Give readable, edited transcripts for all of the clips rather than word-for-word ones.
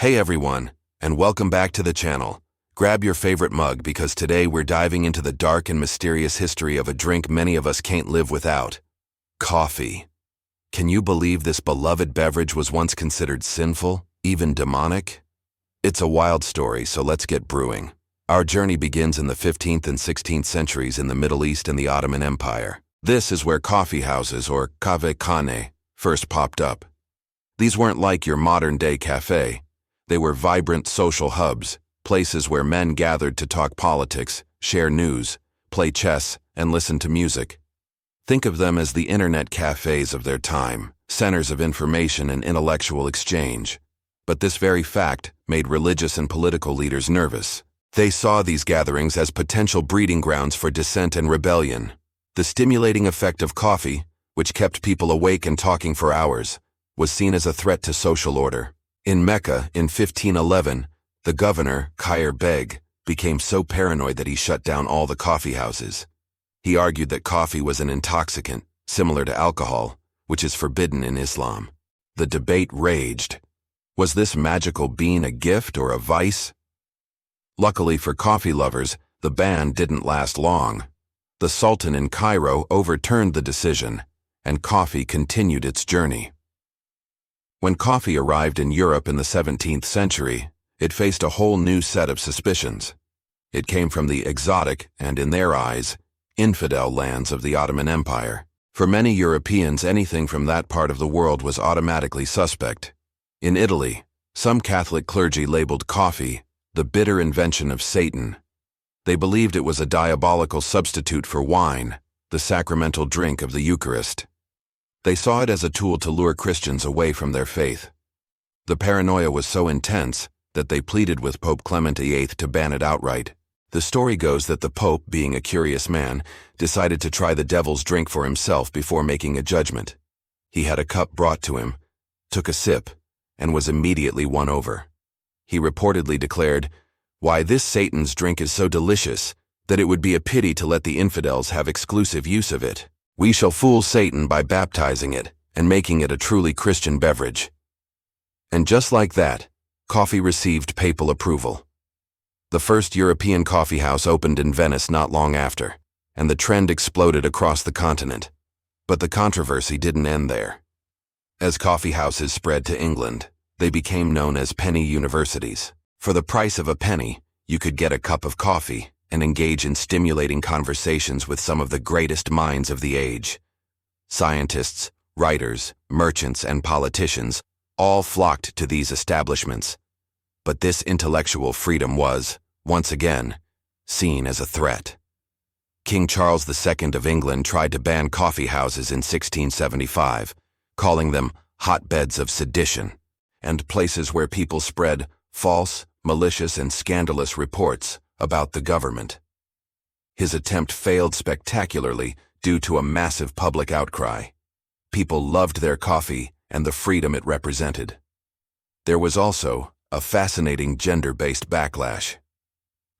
Hey everyone, and welcome back to the channel. Grab your favorite mug because today we're diving into the dark and mysterious history of a drink many of us can't live without. Coffee. Can you believe this beloved beverage was once considered sinful, even demonic? It's a wild story, so let's get brewing. Our journey begins in the 15th and 16th centuries in the Middle East and the Ottoman Empire. This is where coffee houses, or kahvekhane, first popped up. These weren't like your modern-day cafe. They were vibrant social hubs, places where men gathered to talk politics, share news, play chess, and listen to music. Think of them as the internet cafes of their time, centers of information and intellectual exchange. But this very fact made religious and political leaders nervous. They saw these gatherings as potential breeding grounds for dissent and rebellion. The stimulating effect of coffee, which kept people awake and talking for hours, was seen as a threat to social order. In Mecca, in 1511, the governor, Khair Beg, became so paranoid that he shut down all the coffee houses. He argued that coffee was an intoxicant, similar to alcohol, which is forbidden in Islam. The debate raged. Was this magical bean a gift or a vice? Luckily for coffee lovers, the ban didn't last long. The Sultan in Cairo overturned the decision, and coffee continued its journey. When coffee arrived in Europe in the 17th century, it faced a whole new set of suspicions. It came from the exotic and, in their eyes, infidel lands of the Ottoman Empire. For many Europeans, anything from that part of the world was automatically suspect. In Italy, some Catholic clergy labeled coffee the bitter invention of Satan. They believed it was a diabolical substitute for wine, the sacramental drink of the Eucharist. They saw it as a tool to lure Christians away from their faith. The paranoia was so intense that they pleaded with Pope Clement VIII to ban it outright. The story goes that the Pope, being a curious man, decided to try the devil's drink for himself before making a judgment. He had a cup brought to him, took a sip, and was immediately won over. He reportedly declared, "Why, this Satan's drink is so delicious that it would be a pity to let the infidels have exclusive use of it. We shall fool Satan by baptizing it and making it a truly Christian beverage." And just like that, coffee received papal approval. The first European coffee house opened in Venice not long after, and the trend exploded across the continent. But the controversy didn't end there. As coffee houses spread to England, they became known as penny universities. For the price of a penny, you could get a cup of coffee and engage in stimulating conversations with some of the greatest minds of the age. Scientists, writers, merchants, and politicians all flocked to these establishments. But this intellectual freedom was, once again, seen as a threat. King Charles II of England tried to ban coffee houses in 1675, calling them hotbeds of sedition, and places where people spread false, malicious, and scandalous reports about the government. His attempt failed spectacularly due to a massive public outcry. People loved their coffee and the freedom it represented. There was also a fascinating gender-based backlash.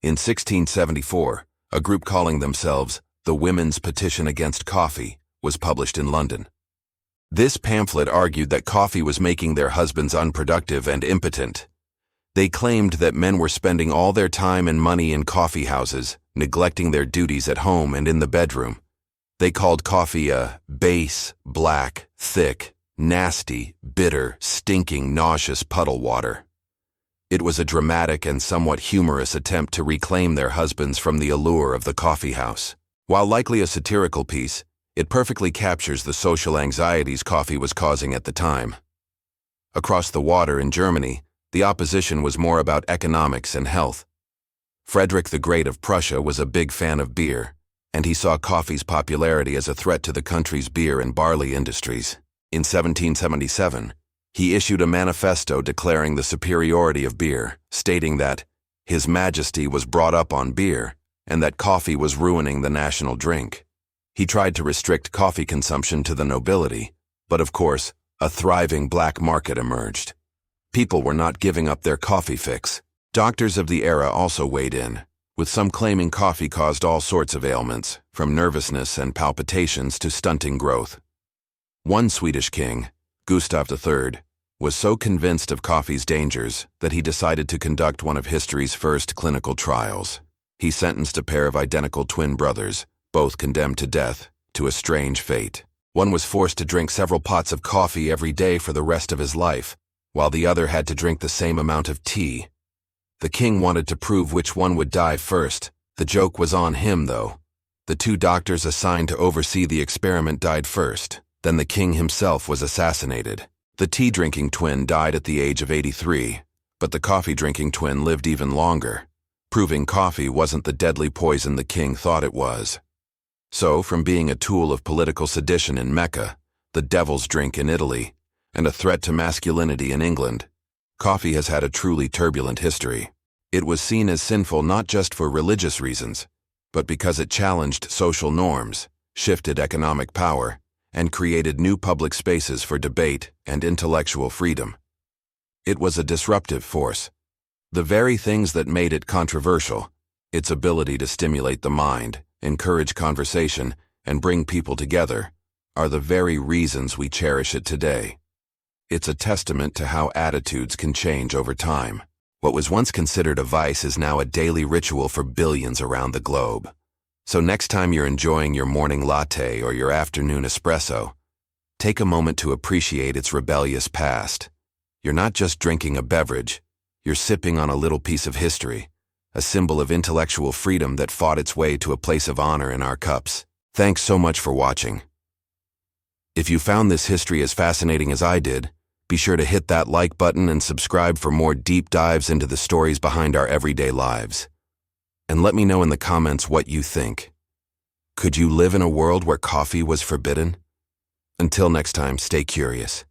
In 1674, a group calling themselves the Women's Petition Against Coffee was published in London. This pamphlet argued that coffee was making their husbands unproductive and impotent. They claimed that men were spending all their time and money in coffee houses, neglecting their duties at home and in the bedroom. They called coffee a base, black, thick, nasty, bitter, stinking, nauseous puddle water. It was a dramatic and somewhat humorous attempt to reclaim their husbands from the allure of the coffee house. While likely a satirical piece, it perfectly captures the social anxieties coffee was causing at the time. Across the water in Germany, the opposition was more about economics and health. Frederick the Great of Prussia was a big fan of beer, and he saw coffee's popularity as a threat to the country's beer and barley industries. In 1777, he issued a manifesto declaring the superiority of beer, stating that His Majesty was brought up on beer and that coffee was ruining the national drink. He tried to restrict coffee consumption to the nobility, but of course, a thriving black market emerged. People were not giving up their coffee fix. Doctors of the era also weighed in, with some claiming coffee caused all sorts of ailments, from nervousness and palpitations to stunting growth. One Swedish king, Gustav III, was so convinced of coffee's dangers that he decided to conduct one of history's first clinical trials. He sentenced a pair of identical twin brothers, both condemned to death, to a strange fate. One was forced to drink several pots of coffee every day for the rest of his life, while the other had to drink the same amount of tea. The king wanted to prove which one would die first. The joke was on him, though. The two doctors assigned to oversee the experiment died first. Then the king himself was assassinated. The tea-drinking twin died at the age of 83, but the coffee-drinking twin lived even longer, proving coffee wasn't the deadly poison the king thought it was. So, from being a tool of political sedition in Mecca, the devil's drink in Italy, and a threat to masculinity in England, coffee has had a truly turbulent history. It was seen as sinful not just for religious reasons, but because it challenged social norms, shifted economic power, and created new public spaces for debate and intellectual freedom. It was a disruptive force. The very things that made it controversial, its ability to stimulate the mind, encourage conversation, and bring people together, are the very reasons we cherish it today. It's a testament to how attitudes can change over time. What was once considered a vice is now a daily ritual for billions around the globe. So next time you're enjoying your morning latte or your afternoon espresso, take a moment to appreciate its rebellious past. You're not just drinking a beverage, you're sipping on a little piece of history, a symbol of intellectual freedom that fought its way to a place of honor in our cups. Thanks so much for watching. If you found this history as fascinating as I did, be sure to hit that like button and subscribe for more deep dives into the stories behind our everyday lives. And let me know in the comments what you think. Could you live in a world where coffee was forbidden? Until next time, stay curious.